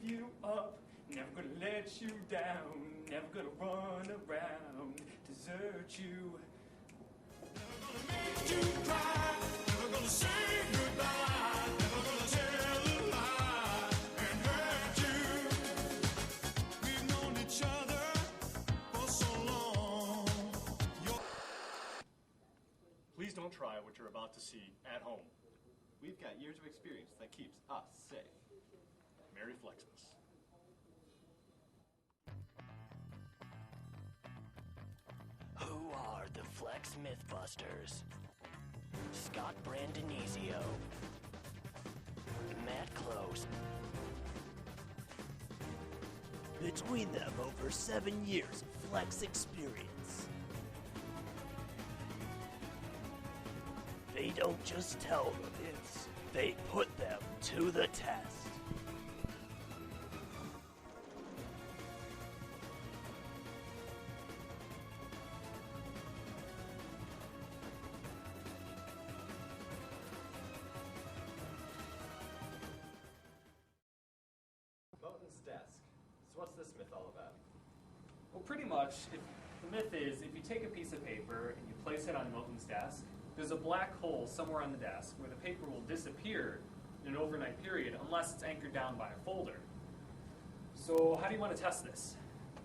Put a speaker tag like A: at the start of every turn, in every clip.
A: you up, never gonna let you down, never gonna run around, desert you. Never gonna make you cry, never gonna say goodbye, never gonna tell a lie and hurt you. We've known each other for so long.
B: Please don't try what you're about to see at home.
C: We've got years of experience that keeps us safe.
B: Merry Flexmas.
D: Who are the Flex Mythbusters? Scott Brandonizio, Matt Close. Between them, over 7 years of Flex experience. They don't just tell the myths, they put them to the test.
C: Moten's desk. So what's this myth all about?
A: Well, pretty much, the myth is if you take a piece of paper and you place it on Moten's desk, there's a black hole somewhere on the desk where the paper will disappear in an overnight period unless it's anchored down by a folder. So how do you want to test this?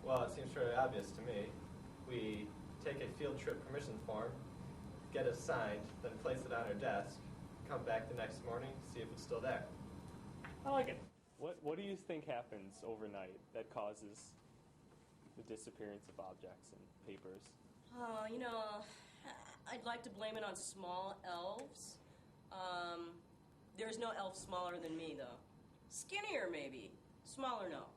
C: Well, it seems fairly obvious to me. We take a field trip permission form, get it signed, then place it on our desk, come back the next morning, see if it's still there.
A: I like it. What do you think happens overnight that causes the disappearance of objects and papers?
E: I'd like to blame it on small elves. There's no elf smaller than me, though. Skinnier, maybe. Smaller, no.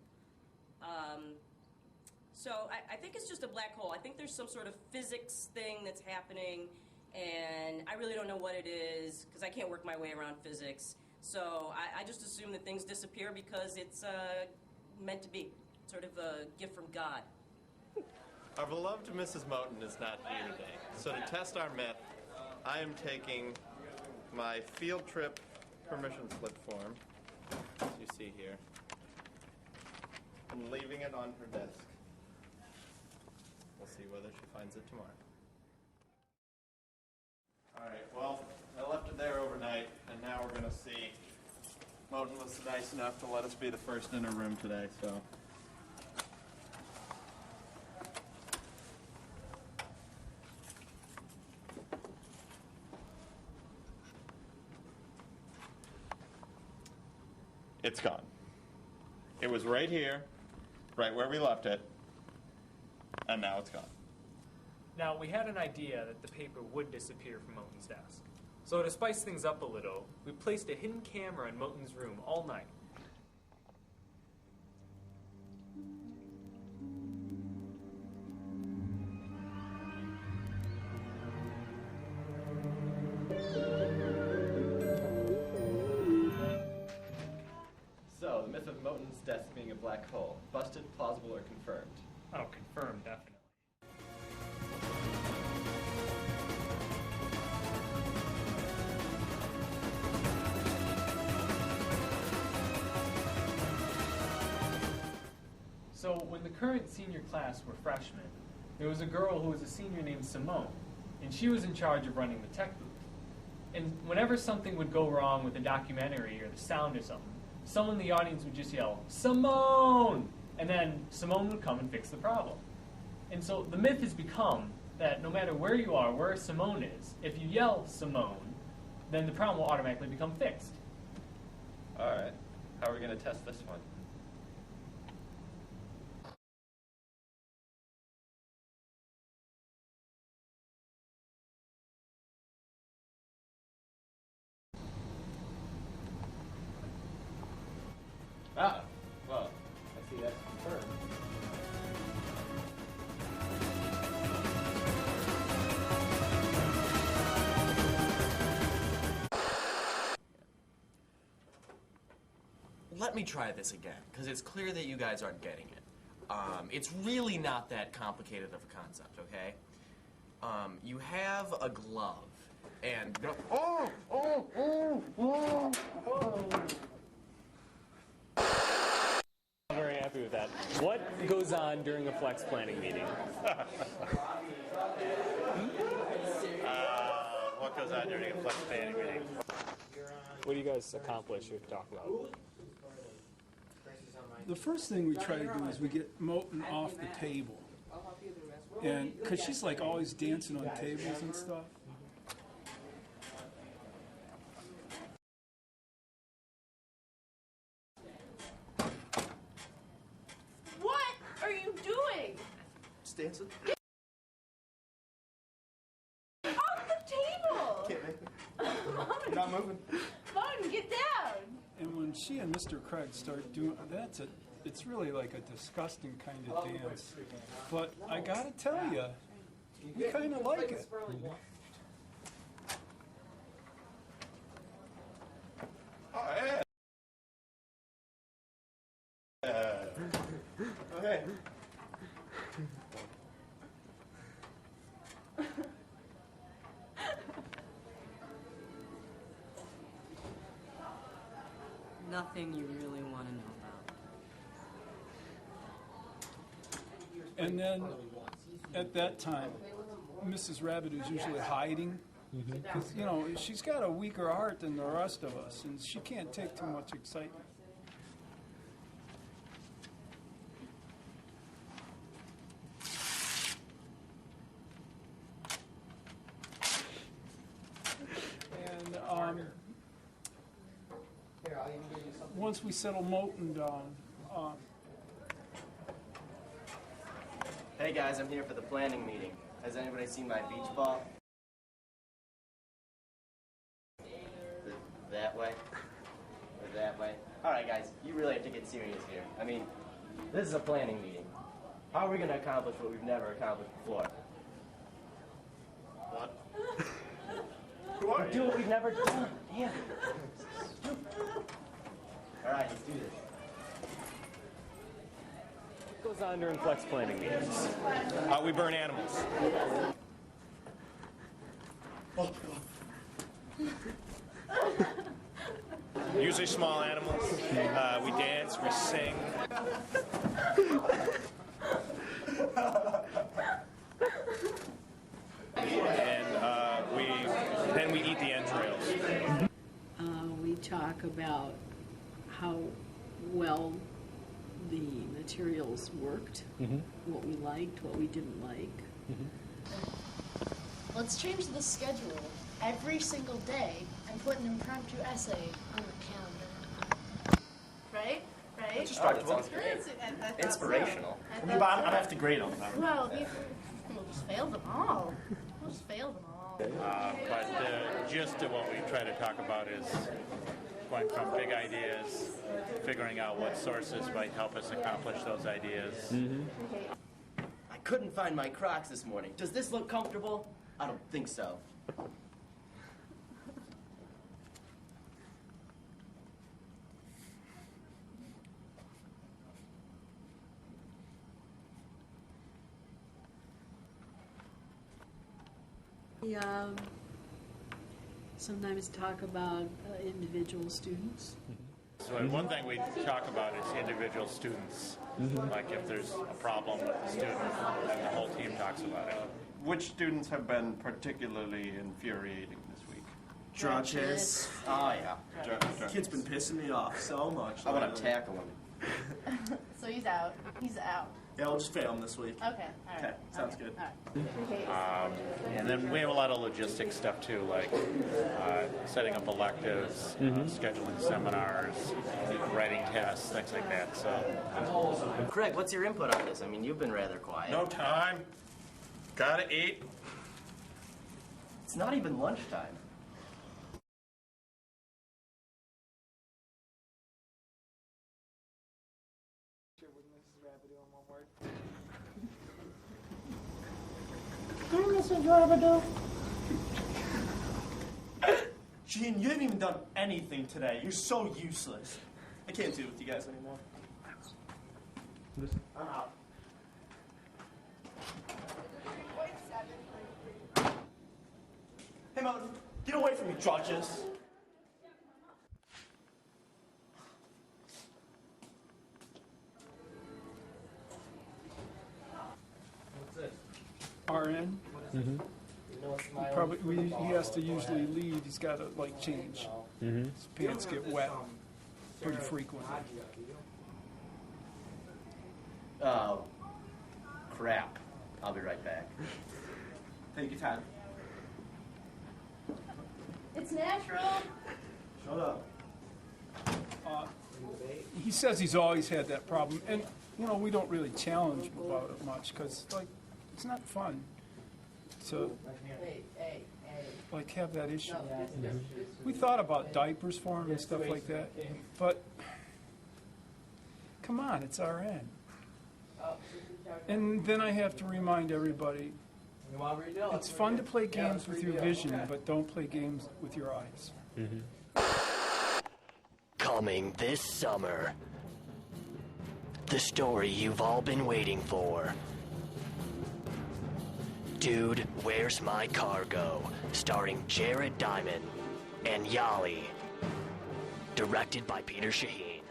E: So I think it's just a black hole. I think there's some sort of physics thing that's happening, and I really don't know what it is, because I can't work my way around physics. So I just assume that things disappear because it's meant to be. Sort of a gift from God.
C: Our beloved Mrs. Moten is not here today, so to test our myth, I am taking my field trip permission slip form, as you see here, and leaving it on her desk. We'll see whether she finds it tomorrow. Alright, well, I left it there overnight, and now we're going to see. Moten was nice enough to let us be the first in her room today, so. It's gone. It was right here, right where we left it, and now it's gone.
A: Now, we had an idea that the paper would disappear from Moten's desk. So to spice things up a little, we placed a hidden camera in Moten's room all night.
C: So, the myth of Moten's desk being a black hole, busted, plausible, or confirmed?
A: Oh, confirmed, definitely. So when the current senior class were freshmen, there was a girl who was a senior named Simone, and she was in charge of running the tech booth. And whenever something would go wrong with the documentary or the sound or something, someone in the audience would just yell, "Simone!" And then Simone would come and fix the problem. And so the myth has become that no matter where you are, where Simone is, if you yell Simone, then the problem will automatically become fixed.
C: Alright, how are we going to test this one? Ah, well, I see that's confirmed.
F: Let me try this again, because it's clear that you guys aren't getting it. It's really not that complicated of a concept, okay? You have a glove, and...
A: happy with that. What goes on during a flex planning meeting?
C: What goes on during a flex planning meeting?
A: What do you guys accomplish or talk about?
G: The first thing we try to do is we get Moten off the table. And because she's like always dancing on tables and stuff.
H: What are you doing?
C: Just dancing.
H: Off the table!
C: Can't make me. Not moving.
H: Moten, get down!
G: And when she and Mr. Craig start doing it's really like a disgusting kind of dance. But I gotta tell you, we kind of like it.
C: Okay.
E: Nothing you really want to know about.
G: And then at that time, Mrs. Rabbit is usually hiding. Because, you know, she's got a weaker heart than the rest of us, and she can't take too much excitement. And once we settle Moten down,
I: Hey guys, I'm here for the planning meeting. Has anybody seen my beach ball? That way? Or that way? Alright guys, you really have to get serious here. I mean, this is a planning meeting. How are we going to accomplish what we've never accomplished before?
C: What? Who are
I: Do
C: you?
I: what we've never done. Damn. Alright, let's do this.
A: What goes on during flex planning meetings?
B: We burn animals. Usually small animals. We dance, we sing. And then we eat the entrails.
J: We talk about how well the materials worked, what we liked, what we didn't like.
K: Let's change the schedule every single day and put an impromptu essay on the calendar.
H: Right? Right?
I: That sounds great.
H: I thought
I: Inspirational.
H: so. I thought so.
B: have to grade them.
H: Well, we'll just fail them all. We'll just fail them all.
L: But the gist of what we try to talk about is going from big ideas, figuring out what sources might help us accomplish those ideas.
I: I couldn't find my Crocs this morning. Does this look comfortable? I don't think so.
J: We sometimes talk about individual students.
L: So one thing we talk about is individual students. Like if there's a problem with the student, then the whole team talks about it.
C: Which students have been particularly infuriating this week?
I: Drunches. Oh yeah.
C: Kid's
I: been pissing me off so much. I want to tackle him.
H: So he's out. He's out.
I: Yeah, we'll just fail him this week.
H: Okay. All right.
I: Okay, sounds good.
H: All right.
L: And then we have a lot of logistic stuff too, like setting up electives, scheduling seminars, writing tests, things like that. So,
I: Craig, what's your input on this? I mean, you've been rather quiet.
C: No time. Gotta eat.
I: It's not even lunchtime.
M: Gene, you haven't even done anything today. You're so useless. I can't do it with you guys anymore. I'm out. Hey, Moten, get away from me, drudges.
G: RN.
I: Mm-hmm.
G: He has to usually leave. He's got to like change.
I: Mm-hmm.
G: His pants get wet pretty frequently.
I: Oh, crap. I'll be right back.
M: Take your time.
K: It's natural.
M: Shut up.
G: He says he's always had that problem, and you know we don't really challenge him about it much because like it's not fun to like have that issue.
I: Mm-hmm.
G: We thought about diapers for him and stuff like that, but come on, it's RN. And then I have to remind everybody, it's fun to play games with your vision, but don't play games with your eyes.
D: Mm-hmm. Coming this summer, the story you've all been waiting for. Dude, Where's My Cargo? Starring Jared Diamond and Yali. Directed by Peter Shaheen.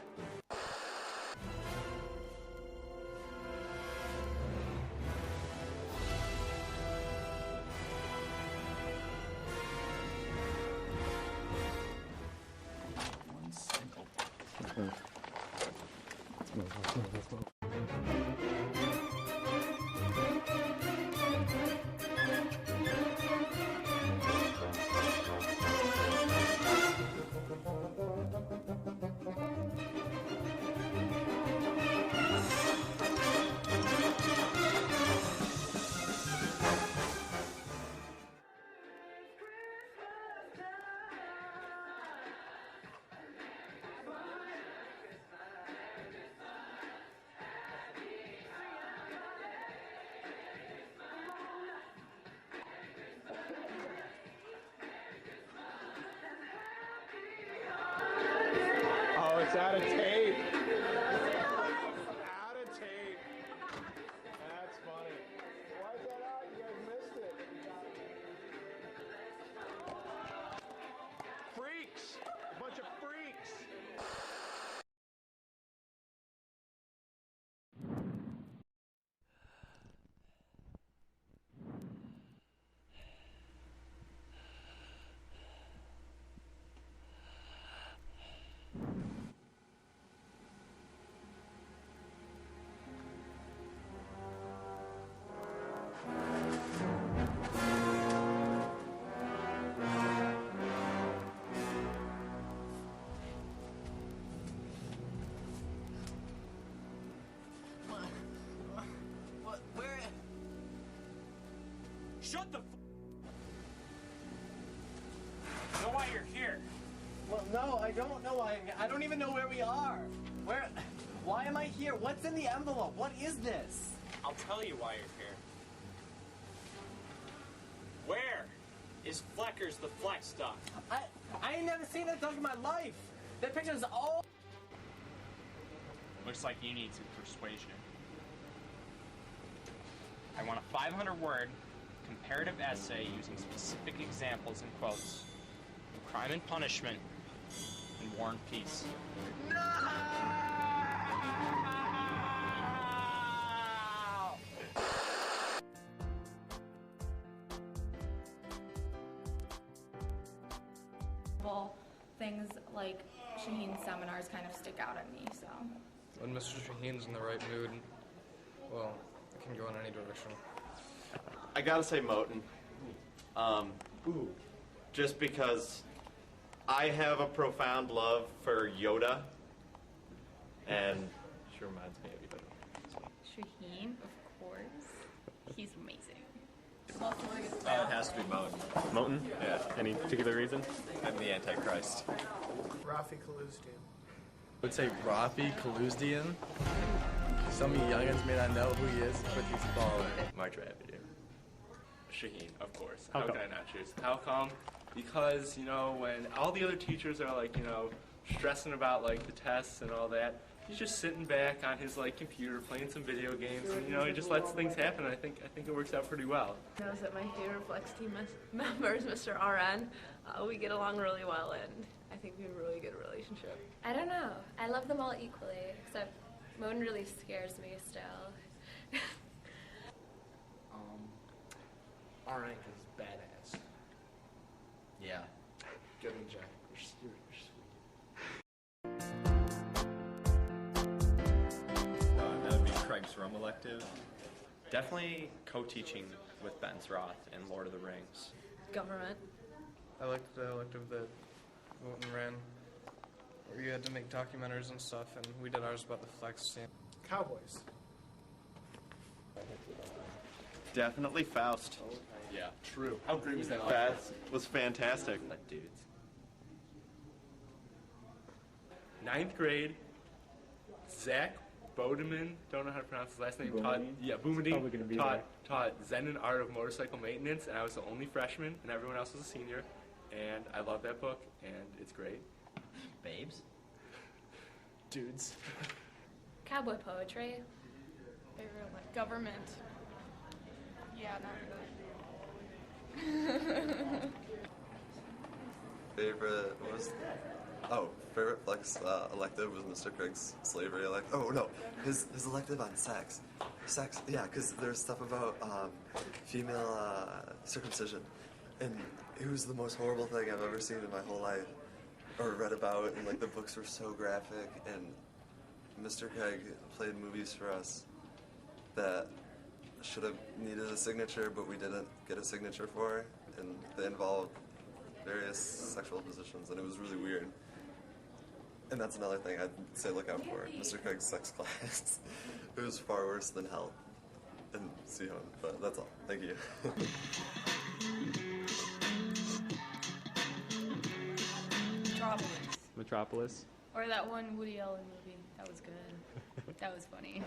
C: Oh, it's out of tape. Out of tape. That's funny. Why is that out? You guys missed it. Freaks. A bunch of freaks.
I: What? Where?
M: Shut the know why you're here.
I: Well, no, I don't know why I'm here. I don't even know where we are. Where? Why am I here? What's in the envelope? What is this?
M: I'll tell you why you're here. Where is Flecker's the Flex stuff?
I: I ain't never seen that dog in my life. That picture's all...
N: Looks like you need some persuasion. I want a 500-word comparative essay using specific examples and quotes of Crime and Punishment and War and Peace.
O: Things like Shaheen's seminars kind of stick out at me, so.
P: When Mr. Shaheen's in the right mood, well, it can go in any direction.
C: I gotta say Moten. Just because I have a profound love for Yoda, and she reminds me of Yoda.
O: Shaheen, of course. He's amazing.
Q: It has to be Moten.
R: Moten?
Q: Yeah.
R: Any particular reason?
Q: I'm the Antichrist.
S: Rafi Kaluzdian.
P: I would say Rafi Kaluzdian. Some of you youngins may not know who he is, but he's a baller.
Q: March Rapidu. Shaheen, of course.
R: How
Q: How
R: come?
Q: can I not choose? How come? Because, you know, when all the other teachers are like, you know, stressing about like the tests and all that, he's just sitting back on his like computer playing some video games, and you know, he just lets things happen. I think it works out pretty well.
T: Knows that my favorite Flex team member is Mr. RN. We get along really well, and I think we have a really good relationship.
O: I don't know. I love them all equally, except Moten really scares me still.
M: RN is badass.
F: Yeah.
M: Good one, Jack. You're sweet.
R: That would be Craig's Rum elective. Definitely co-teaching with Ben Roth and Lord of the Rings.
T: Government.
P: I liked the elective that Moten ran, where you had to make documentaries and stuff, and we did ours about the flex stand.
S: Cowboys.
C: Definitely Faust.
B: Yeah, true. How great was that?
C: Faust was fantastic.
B: Dudes. 9th grade, Zach Bodeman, don't know how to pronounce his last name,
A: Boumediene?
B: taught Zen and Art of Motorcycle Maintenance, and I was the only freshman, and everyone else was a senior, and I love that book, and it's great.
I: Babes?
M: Dudes.
O: Cowboy poetry.
T: Favorite, like, government.
O: Yeah, not really.
U: Favorite was favorite flex elective was Mr. Craig's slavery elective. Oh no, his elective on sex, yeah, because there's stuff about female circumcision, and it was the most horrible thing I've ever seen in my whole life, or read about, and like the books were so graphic, and Mr. Craig played movies for us that should have needed a signature, but we didn't get a signature for, and they involved various sexual positions, and it was really weird. And that's another thing I'd say look out for. Mr. Craig's sex class. It was far worse than hell in Simone, but that's all. Thank you.
A: Metropolis.
O: Or that one Woody Allen movie. That was good. That was funny.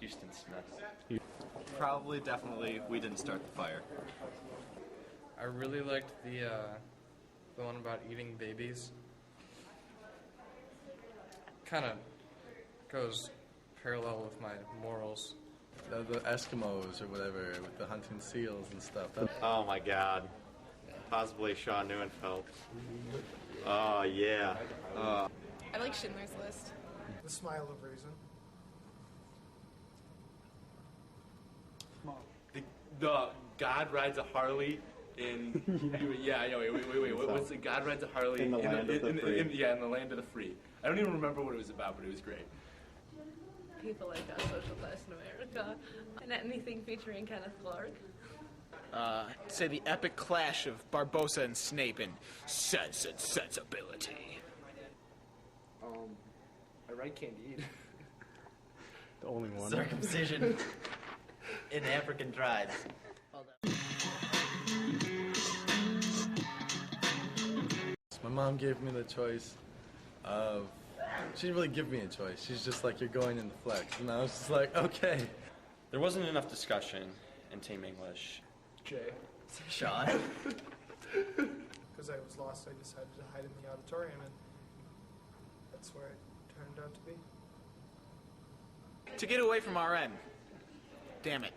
R: Houston Smith.
C: Probably, definitely, We Didn't Start the Fire.
P: I really liked the one about eating babies. Kind of goes parallel with my morals. The Eskimos or whatever, with the hunting seals and stuff.
C: Oh my God. Possibly Sean Neuenfeld. Oh yeah.
T: I like Schindler's List.
S: The Smile of Reason.
B: The God Rides a Harley in wait. What's the God Rides a Harley
C: in the Land of the Free?
B: In the Land of the Free. I don't even remember what it was about, but it was great.
T: People like that social class in America. And anything featuring Kenneth Clark.
M: Say the epic clash of Barbossa and Snape in Sense and Sensibility. I write Candide.
A: The only one.
I: Circumcision in African tribes.
P: My mom gave me the choice of, she didn't really give me a choice. She's just like, you're going into flex. And I was just like, okay.
R: There wasn't enough discussion in team English.
M: Jay.
I: Sean?
S: Because I was lost, I decided to hide in the auditorium, and that's where it turned out to be.
M: To get away from RN. Damn it.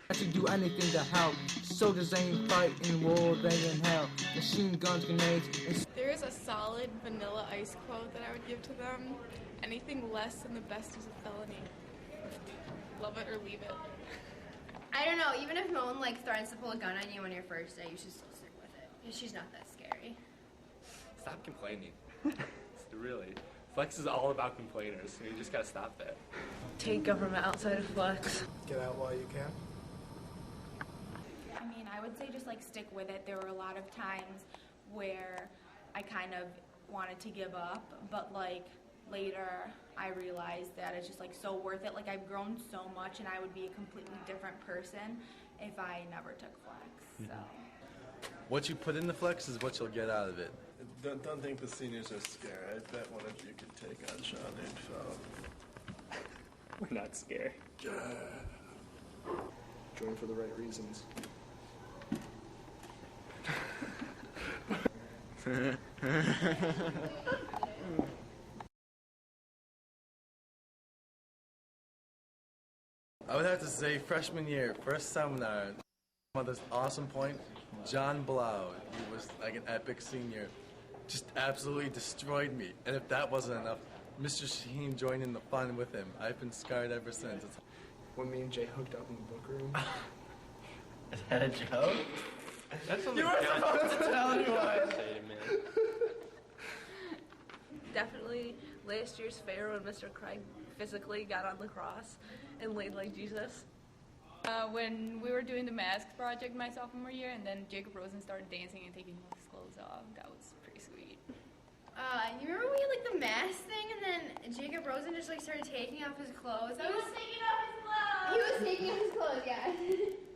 V: I should do anything to help. Soldiers ain't fighting war, they in hell. Machine guns, grenades.
T: There is a solid Vanilla Ice quote that I would give to them. Anything less than the best is a felony. Love it or leave it.
W: I don't know, even if Moten like threatens to pull a gun on you on your first day, you should still stick with it. Because she's not that scary.
B: Stop complaining. Really. Flex is all about complainers, and you just gotta stop that.
T: Take government outside of flex.
S: Get out while you can.
O: I mean, I would say just like stick with it. There were a lot of times where I kind of wanted to give up, but like later I realized that it's just like so worth it. Like I've grown so much and I would be a completely different person if I never took flex. So
P: What you put in the flex is what you'll get out of it.
X: Don't think the seniors are scared. I bet one of you could take on Sean Neuenfeld.
A: We're not scared.
M: Join for the right reasons.
P: I would have to say freshman year, first seminar, this awesome point, John Blau, he was like an epic senior, just absolutely destroyed me. And if that wasn't enough, Mr. Sheen joined in the fun with him. I've been scarred ever since.
M: When me and Jay hooked up in the book room,
I: Is that a joke?
Q: That's
I: You were supposed to tell anyone.
E: Definitely last year's fair when Mr. Craig physically got on the cross and laid like Jesus.
H: When we were doing the mask project my sophomore year, and then Jacob Rosen started dancing and taking his clothes off. That was pretty sweet.
W: You remember we had like the mask thing, and then Jacob Rosen just like started taking off his clothes. He was taking off his clothes. He was taking off his clothes. Yeah.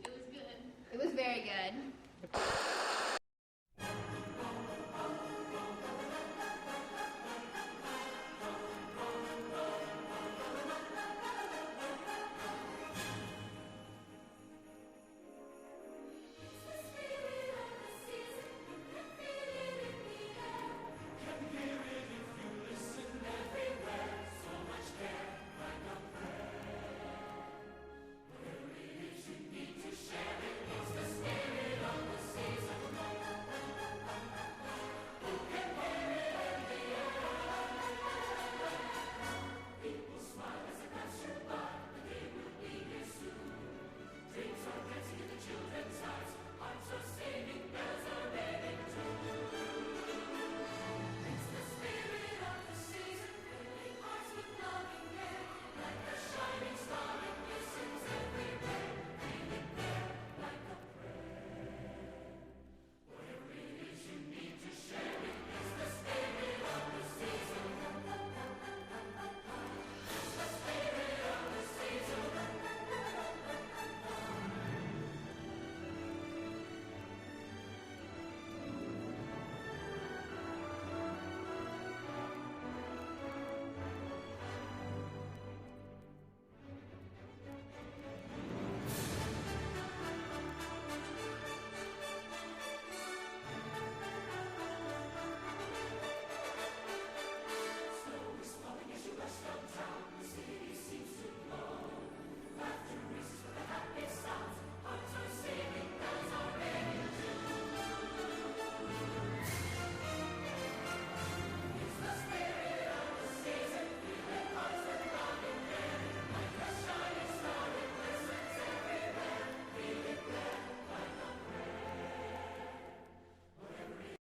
W: It was good. It was very good.